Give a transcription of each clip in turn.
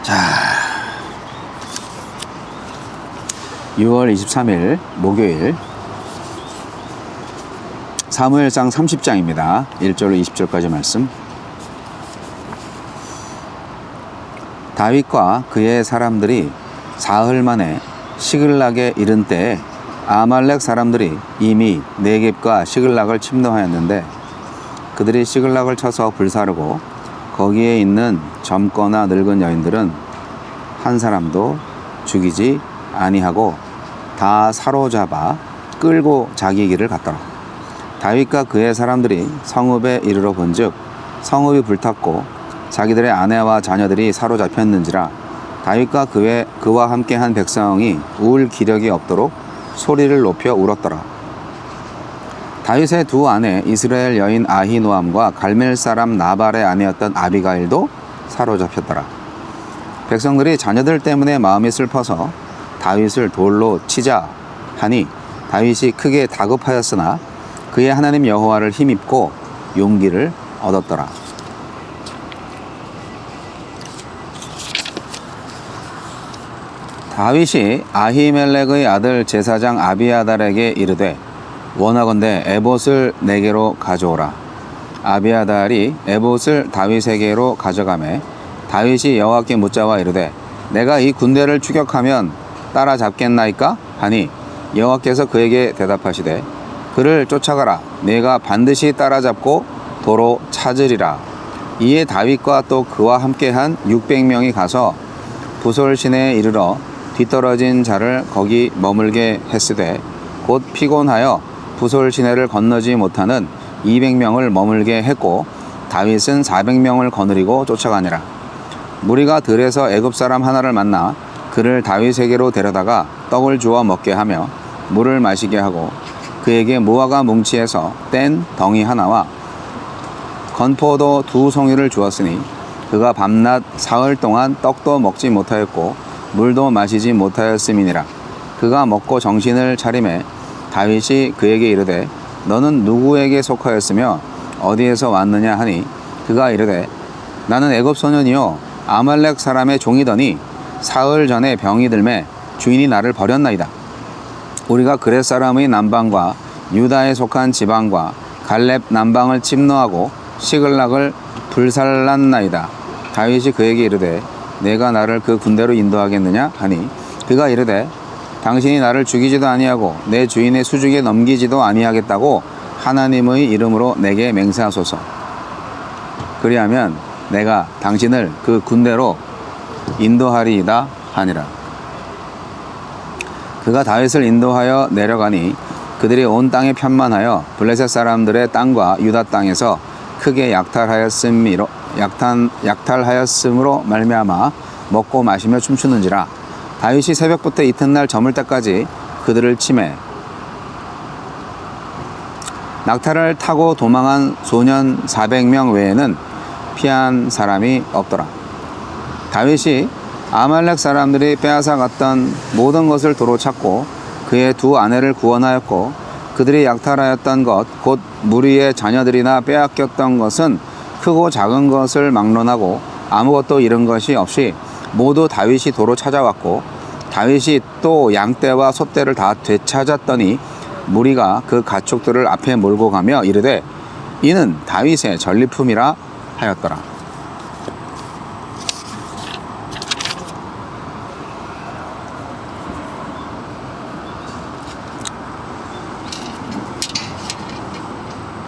자, 6월 23일 목요일 사무엘상 30장입니다. 1절로 20절까지 말씀. 다윗과 그의 사람들이 사흘 만에 시글락에 이른 때에 아말렉 사람들이 이미 네겝과 시글락을 침노하였는데 그들이 시글락을 쳐서 불사르고 거기에 있는 젊거나 늙은 여인들은 한 사람도 죽이지 아니하고 다 사로잡아 끌고 자기 길을 갔더라. 다윗과 그의 사람들이 성읍에 이르러 본즉 성읍이 불탔고 자기들의 아내와 자녀들이 사로잡혔는지라. 다윗과 그와 함께한 백성이 울 기력이 없도록 소리를 높여 울었더라. 다윗의 두 아내 이스라엘 여인 아히노암과 갈멜 사람 나발의 아내였던 아비가일도 사로잡혔더라. 백성들이 자녀들 때문에 마음이 슬퍼서 다윗을 돌로 치자 하니 다윗이 크게 다급하였으나 그의 하나님 여호와를 힘입고 용기를 얻었더라. 다윗이 아히멜렉의 아들 제사장 아비아달에게 이르되 원하건대 에봇을 내게로 가져오라. 아비아달이 에봇을 다윗에게로 가져가매 다윗이 여호와께 묻자와 이르되 내가 이 군대를 추격하면 따라잡겠나이까 하니 여호와께서 그에게 대답하시되 그를 쫓아가라. 내가 반드시 따라잡고 도로 찾으리라. 이에 다윗과 또 그와 함께한 600명이 가서 부솔 시내에 이르러 뒤떨어진 자를 거기 머물게 했으되 곧 피곤하여 부솔 시내를 건너지 못하는 200명을 머물게 했고 다윗은 400명을 거느리고 쫓아가니라. 무리가 들에서 애굽 사람 하나를 만나 그를 다윗에게로 데려다가 떡을 주어 먹게 하며 물을 마시게 하고 그에게 무화과 뭉치에서 뗀 덩이 하나와 건포도 2송이를 주었으니 그가 밤낮 사흘 동안 떡도 먹지 못하였고 물도 마시지 못하였음이니라. 그가 먹고 정신을 차리매 다윗이 그에게 이르되 너는 누구에게 속하였으며 어디에서 왔느냐 하니 그가 이르되 나는 애굽 소년이요 아말렉 사람의 종이더니 사흘 전에 병이 들매 주인이 나를 버렸나이다. 우리가 그렛 사람의 남방과 유다에 속한 지방과 갈렙 남방을 침노하고 시글락을 불살랐나이다. 다윗이 그에게 이르되 내가 나를 그 군대로 인도하겠느냐 하니 그가 이르되 당신이 나를 죽이지도 아니하고 내 주인의 수중에 넘기지도 아니하겠다고 하나님의 이름으로 내게 맹세하소서. 그리하면 내가 당신을 그 군대로 인도하리이다 하니라. 그가 다윗을 인도하여 내려가니 그들이 온 땅에 편만하여 블레셋 사람들의 땅과 유다 땅에서 크게 약탈하였으므로 말미암아 먹고 마시며 춤추는지라. 다윗이 새벽부터 이튿날 저물 때까지 그들을 치매 낙타를 타고 도망한 소년 400명 외에는 피한 사람이 없더라. 다윗이 아말렉 사람들이 빼앗아 갔던 모든 것을 도로 찾고 그의 두 아내를 구원하였고 그들이 약탈하였던 것 곧 무리의 자녀들이나 빼앗겼던 것은 크고 작은 것을 막론하고 아무것도 잃은 것이 없이 모두 다윗이 도로 찾아왔고 다윗이 또 양떼와 소떼를 다 되찾았더니 무리가 그 가축들을 앞에 몰고 가며 이르되 이는 다윗의 전리품이라 하였더라.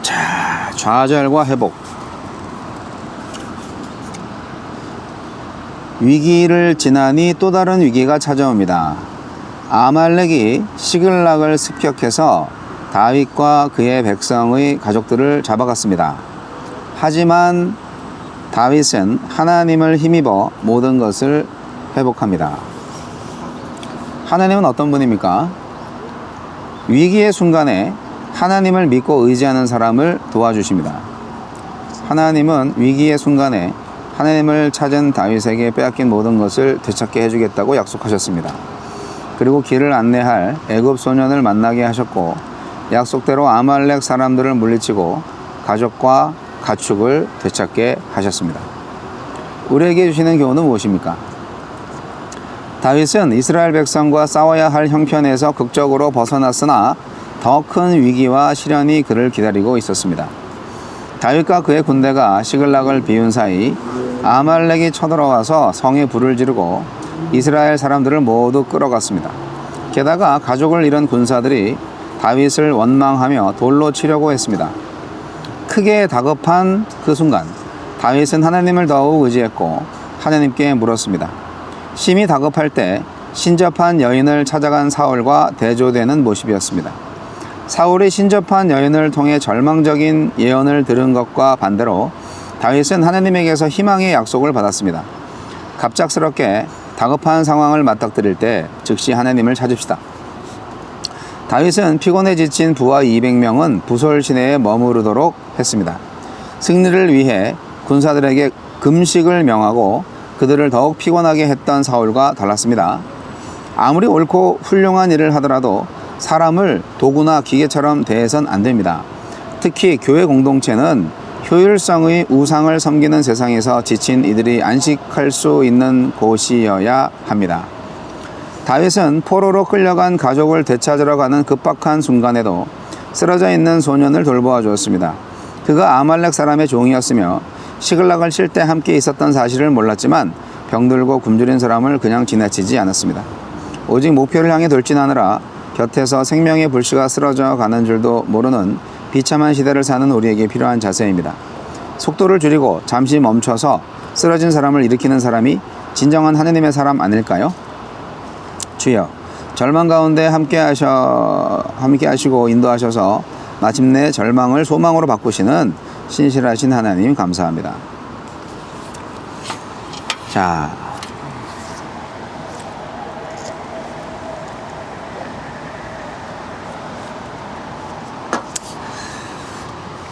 자, 좌절과 회복. 위기를 지나니 또 다른 위기가 찾아옵니다. 아말렉이 시글락을 습격해서 다윗과 그의 백성의 가족들을 잡아갔습니다. 하지만 다윗은 하나님을 힘입어 모든 것을 회복합니다. 하나님은 어떤 분입니까? 위기의 순간에 하나님을 믿고 의지하는 사람을 도와주십니다. 하나님은 위기의 순간에 하나님을 찾은 다윗에게 빼앗긴 모든 것을 되찾게 해주겠다고 약속하셨습니다. 그리고 길을 안내할 애굽 소년을 만나게 하셨고 약속대로 아말렉 사람들을 물리치고 가족과 가축을 되찾게 하셨습니다. 우리에게 주시는 교훈은 무엇입니까? 다윗은 이스라엘 백성과 싸워야 할 형편에서 극적으로 벗어났으나 더 큰 위기와 시련이 그를 기다리고 있었습니다. 다윗과 그의 군대가 시글락을 비운 사이 아말렉이 쳐들어와서 성에 불을 지르고 이스라엘 사람들을 모두 끌어갔습니다. 게다가 가족을 잃은 군사들이 다윗을 원망하며 돌로 치려고 했습니다. 크게 다급한 그 순간 다윗은 하나님을 더욱 의지했고 하나님께 물었습니다. 심히 다급할 때 신접한 여인을 찾아간 사울과 대조되는 모습이었습니다. 사울이 신접한 여인을 통해 절망적인 예언을 들은 것과 반대로 다윗은 하나님에게서 희망의 약속을 받았습니다. 갑작스럽게 다급한 상황을 맞닥뜨릴 때 즉시 하나님을 찾읍시다. 다윗은 피곤해 지친 부하 200명은 부솔 시내에 머무르도록 했습니다. 승리를 위해 군사들에게 금식을 명하고 그들을 더욱 피곤하게 했던 사울과 달랐습니다. 아무리 옳고 훌륭한 일을 하더라도 사람을 도구나 기계처럼 대해선 안 됩니다. 특히 교회 공동체는 효율성의 우상을 섬기는 세상에서 지친 이들이 안식할 수 있는 곳이어야 합니다. 다윗은 포로로 끌려간 가족을 되찾으러 가는 급박한 순간에도 쓰러져 있는 소년을 돌보아 주었습니다. 그가 아말렉 사람의 종이었으며 시글락을 칠 때 함께 있었던 사실을 몰랐지만 병들고 굶주린 사람을 그냥 지나치지 않았습니다. 오직 목표를 향해 돌진하느라 곁에서 생명의 불씨가 쓰러져 가는 줄도 모르는 비참한 시대를 사는 우리에게 필요한 자세입니다. 속도를 줄이고 잠시 멈춰서 쓰러진 사람을 일으키는 사람이 진정한 하느님의 사람 아닐까요? 주여, 절망 가운데 함께 하시고 인도하셔서 마침내 절망을 소망으로 바꾸시는 신실하신 하나님 감사합니다. 자,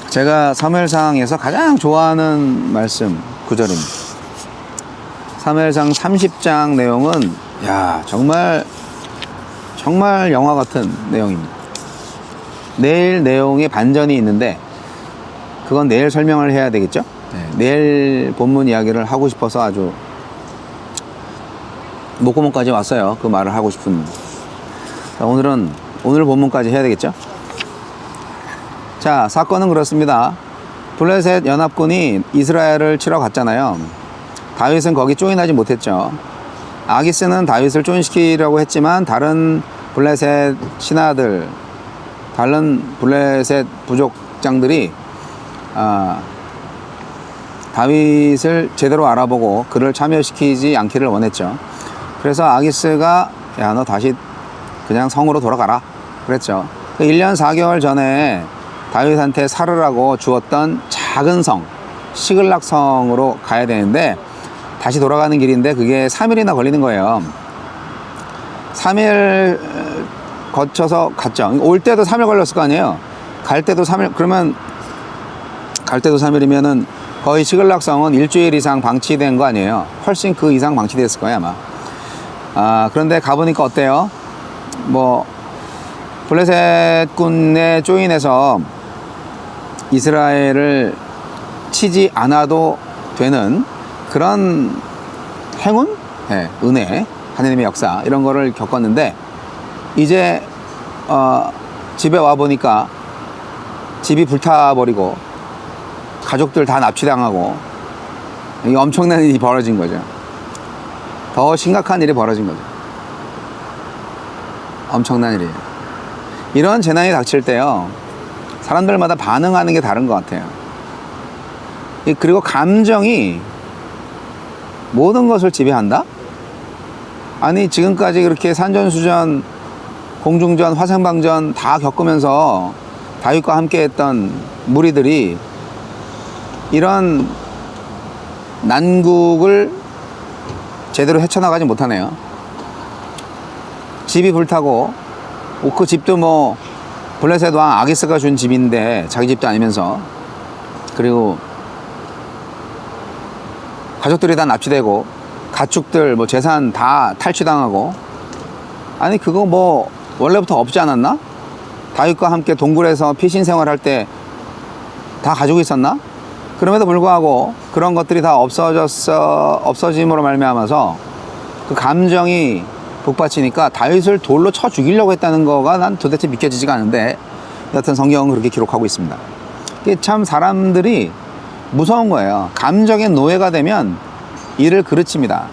제가 사무엘상에서 가장 좋아하는 말씀 구절입니다. 사무엘상 30장 내용은 정말 영화 같은 내용입니다. 내일 내용에 반전이 있는데 그건 내일 설명을 해야 되겠죠? 내일 본문 이야기를 하고 싶어서 아주 목구멍까지 왔어요. 그 말을 하고 싶은. 자, 오늘 본문까지 해야 되겠죠? 자, 사건은 그렇습니다. 블레셋 연합군이 이스라엘을 치러 갔잖아요. 다윗은 거기 조인하지 못했죠. 아기스는 다윗을 조인시키려고 했지만 다른 블레셋 신하들, 다른 블레셋 부족장들이 다윗을 제대로 알아보고 그를 참여시키지 않기를 원했죠. 그래서 아기스가 너 다시 그냥 성으로 돌아가라 그랬죠. 1년 4개월 전에 다윗한테 살으라고 주었던 작은 성 시글락 성으로 가야 되는데 다시 돌아가는 길인데 그게 3일이나 걸리는 거예요. 3일 거쳐서 갔죠. 올 때도 3일 걸렸을 거 아니에요. 갈 때도 3일. 그러면 갈 때도 3일이면은 거의 시글락 성은 일주일 이상 방치된 거 아니에요. 훨씬 그 이상 방치됐을 거예요 아마. 그런데 가보니까 어때요? 블레셋군에 조인해서 이스라엘을 치지 않아도 되는 그런 행운? 은혜, 하나님의 역사 이런 거를 겪었는데 이제 집에 와보니까 집이 불타버리고 가족들 다 납치당하고 이게 엄청난 일이 벌어진 거죠. 더 심각한 일이 벌어진 거죠. 엄청난 일이에요. 이런 재난이 닥칠 때요, 사람들마다 반응하는 게 다른 것 같아요. 그리고 감정이 모든 것을 지배한다? 아니, 지금까지 그렇게 산전수전, 공중전, 화생방전 다 겪으면서 다윗과 함께 했던 무리들이 이런 난국을 제대로 헤쳐나가지 못하네요. 집이 불타고, 그 집도 블레셋 왕 아기스가 준 집인데 자기 집도 아니면서, 그리고 가족들이 다 납치되고 가축들 재산 다 탈취당하고, 아니 그거 원래부터 없지 않았나? 다윗과 함께 동굴에서 피신 생활할 때 다 가지고 있었나? 그럼에도 불구하고 그런 것들이 다 없어짐으로 말미암아서 그 감정이 북받치니까 다윗을 돌로 쳐 죽이려고 했다는 거가 난 도대체 믿겨지지가 않은데, 여하튼 성경은 그렇게 기록하고 있습니다. 이게 참 사람들이 무서운 거예요. 감정의 노예가 되면 일을 그르칩니다.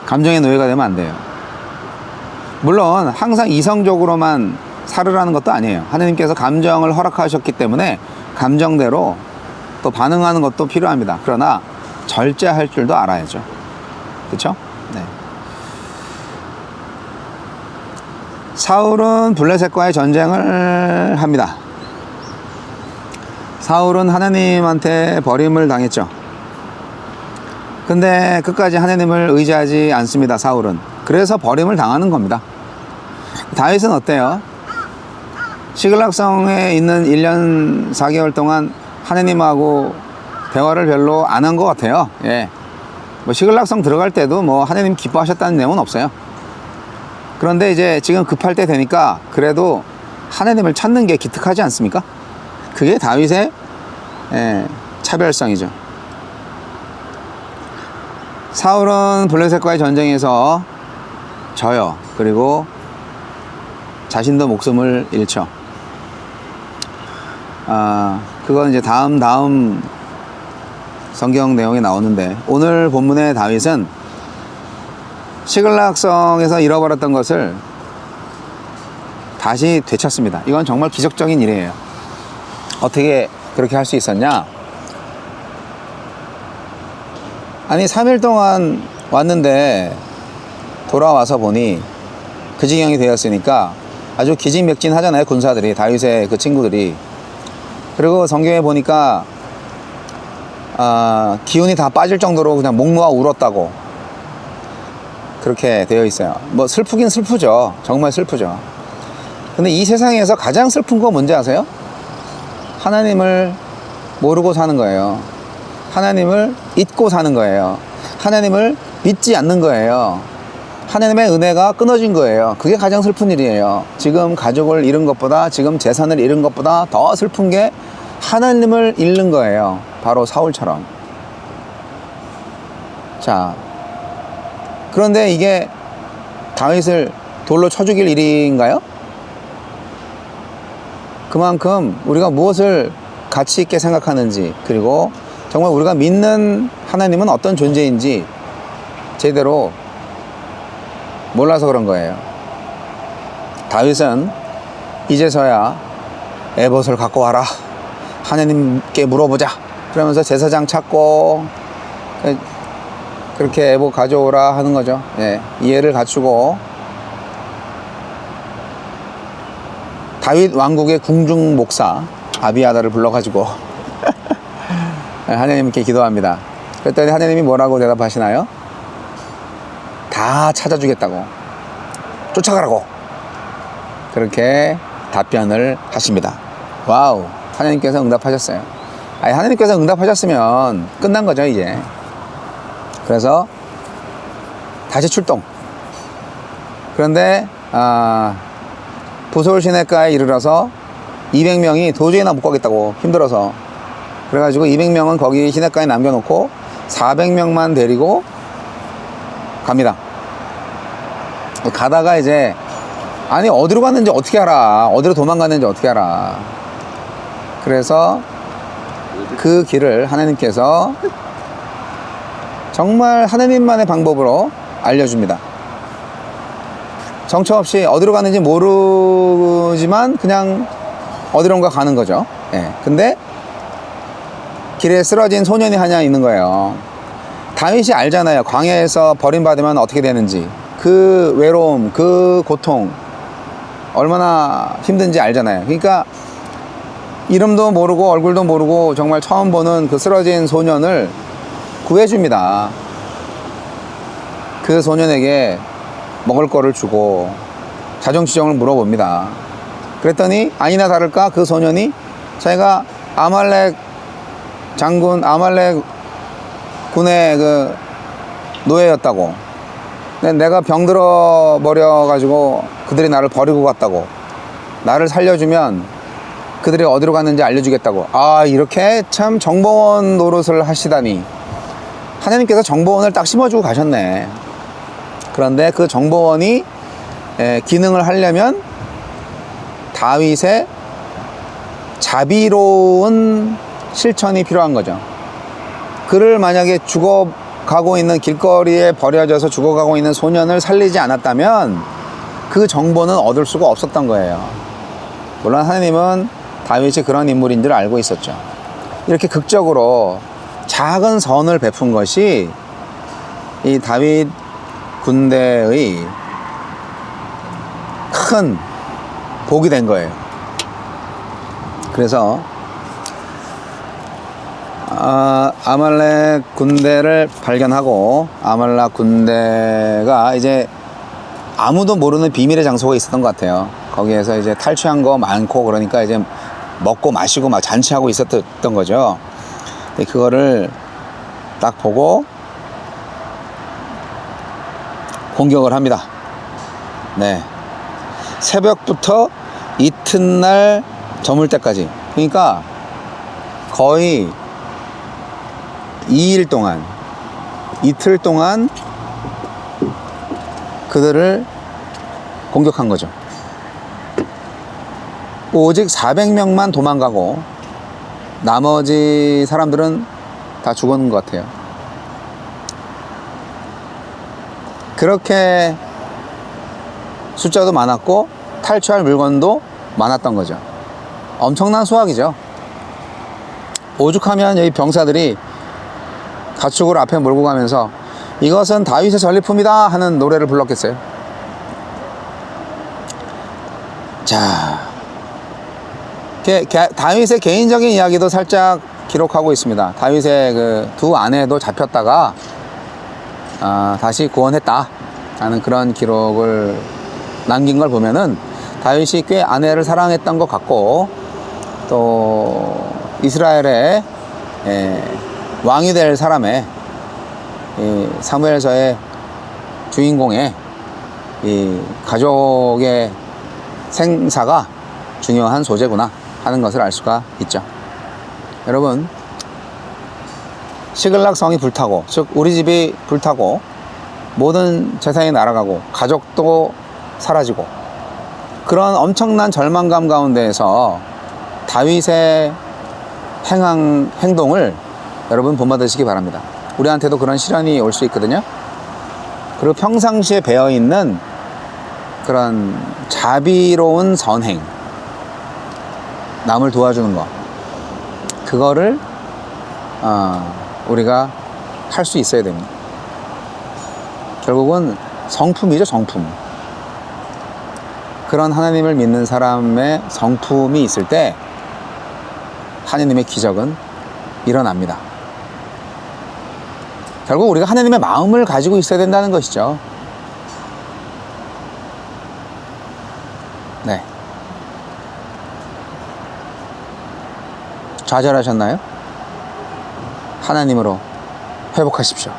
감정의 노예가 되면 안 돼요. 물론 항상 이성적으로만 살으라는 것도 아니에요. 하나님께서 감정을 허락하셨기 때문에 감정대로 또 반응하는 것도 필요합니다. 그러나 절제할 줄도 알아야죠. 그렇죠? 네. 사울은 블레셋과의 전쟁을 합니다. 사울은 하나님한테 버림을 당했죠. 근데 끝까지 하나님을 의지하지 않습니다. 사울은. 그래서 버림을 당하는 겁니다. 다윗은 어때요? 시글락성에 있는 1년 4개월 동안 하나님하고 대화를 별로 안 한 것 같아요. 예. 뭐 시글락성 들어갈 때도 뭐 하나님 기뻐하셨다는 내용은 없어요. 그런데 이제 지금 급할 때 되니까 그래도 하나님을 찾는 게 기특하지 않습니까? 그게 다윗의 차별성이죠. 사울은 블레셋과의 전쟁에서 져요. 그리고 자신도 목숨을 잃죠. 그건 이제 다음 성경 내용에 나오는데, 오늘 본문의 다윗은 시글락성에서 잃어버렸던 것을 다시 되찾습니다. 이건 정말 기적적인 일이에요. 어떻게 그렇게 할 수 있었냐? 아니 3일 동안 왔는데 돌아와서 보니 그 지경이 되었으니까 아주 기진맥진하잖아요. 군사들이, 다윗의 그 친구들이. 그리고 성경에 보니까 기운이 다 빠질 정도로 그냥 목 놓아 울었다고 그렇게 되어 있어요. 뭐 슬프긴 슬프죠. 정말 슬프죠. 근데 이 세상에서 가장 슬픈 거 뭔지 아세요? 하나님을 모르고 사는 거예요. 하나님을 잊고 사는 거예요. 하나님을 믿지 않는 거예요. 하나님의 은혜가 끊어진 거예요. 그게 가장 슬픈 일이에요. 지금 가족을 잃은 것보다, 지금 재산을 잃은 것보다 더 슬픈 게 하나님을 잃는 거예요. 바로 사울처럼. 자, 그런데 이게 다윗을 돌로 쳐 죽일 일인가요? 그만큼 우리가 무엇을 가치 있게 생각하는지, 그리고 정말 우리가 믿는 하나님은 어떤 존재인지 제대로 몰라서 그런 거예요. 다윗은 이제서야 에봇을 갖고 와라, 하나님께 물어보자, 그러면서 제사장 찾고 그렇게 에봇 가져오라 하는 거죠. 예, 이해를 갖추고 다윗 왕국의 궁중 목사 아비아다를 불러가지고 하나님께 기도합니다. 그랬더니 하나님이 뭐라고 대답하시나요? 다 찾아주겠다고, 쫓아가라고, 그렇게 답변을 하십니다. 와우, 하나님께서 응답하셨어요. 아니, 하나님께서 응답하셨으면 끝난 거죠 이제. 그래서 다시 출동. 그런데 부솔 시내가에 이르러서 200명이 도저히나 못 가겠다고, 힘들어서. 그래가지고 200명은 거기 시내가에 남겨놓고 400명만 데리고 갑니다. 가다가 이제, 아니 어디로 갔는지 어떻게 알아, 어디로 도망갔는지 어떻게 알아. 그래서 그 길을 하나님께서 정말 하나님만의 방법으로 알려줍니다. 정처 없이 어디로 가는지 모르지만 그냥 어디론가 가는 거죠. 예. 근데 길에 쓰러진 소년이 하나 있는 거예요. 다윗이 알잖아요. 광야에서 버림받으면 어떻게 되는지. 그 외로움, 그 고통 얼마나 힘든지 알잖아요. 그러니까 이름도 모르고 얼굴도 모르고 정말 처음 보는 그 쓰러진 소년을 구해줍니다. 그 소년에게 먹을 거를 주고 자정지정을 물어봅니다. 그랬더니 아니나 다를까 그 소년이 자기가 아말렉 장군, 아말렉 군의 그 노예였다고, 내가 병들어 버려 가지고 그들이 나를 버리고 갔다고, 나를 살려주면 그들이 어디로 갔는지 알려주겠다고. 아, 이렇게 참 정보원 노릇을 하시다니. 하나님께서 정보원을 딱 심어주고 가셨네. 그런데 그 정보원이 기능을 하려면 다윗의 자비로운 실천이 필요한 거죠. 그를 만약에 죽어가고 있는 길거리에 버려져서 죽어가고 있는 소년을 살리지 않았다면 그 정보는 얻을 수가 없었던 거예요. 물론 하나님은 다윗이 그런 인물인 줄 알고 있었죠. 이렇게 극적으로 작은 선을 베푼 것이 이 다윗 군대의 큰 복이 된 거예요. 그래서 아말렉 군대를 발견하고 아말렉 군대가 이제 아무도 모르는 비밀의 장소가 있었던 것 같아요. 거기에서 이제 탈취한 거 많고 그러니까 이제 먹고 마시고 막 잔치하고 있었던 거죠. 그거를 딱 보고 공격을 합니다. 네. 새벽부터 이튿날 저물 때까지. 그러니까 거의 2일 동안, 이틀 동안 그들을 공격한 거죠. 오직 400명만 도망가고 나머지 사람들은 다 죽었는 것 같아요. 그렇게 숫자도 많았고 탈취할 물건도 많았던 거죠. 엄청난 수확이죠. 오죽하면 여기 병사들이 가축을 앞에 몰고 가면서 이것은 다윗의 전리품이다 하는 노래를 불렀겠어요. 자, 다윗의 개인적인 이야기도 살짝 기록하고 있습니다. 다윗의 그 두 아내도 잡혔다가 다시 구원했다 하는 그런 기록을 남긴 걸 보면은 다윗이 꽤 아내를 사랑했던 것 같고 또 이스라엘의 왕이 될 사람의 사무엘서의 주인공의 이 가족의 생사가 중요한 소재구나 하는 것을 알 수가 있죠. 여러분, 시글락 성이 불타고, 즉 우리 집이 불타고 모든 재산이 날아가고 가족도 사라지고 그런 엄청난 절망감 가운데에서 다윗의 행동을 여러분 본받으시기 바랍니다. 우리한테도 그런 시련이 올 수 있거든요. 그리고 평상시에 배어있는 그런 자비로운 선행, 남을 도와주는 거, 그거를 우리가 할 수 있어야 됩니다. 결국은 성품이죠, 성품. 그런 하나님을 믿는 사람의 성품이 있을 때 하나님의 기적은 일어납니다. 결국 우리가 하나님의 마음을 가지고 있어야 된다는 것이죠. 네. 좌절하셨나요? 하나님으로 회복하십시오.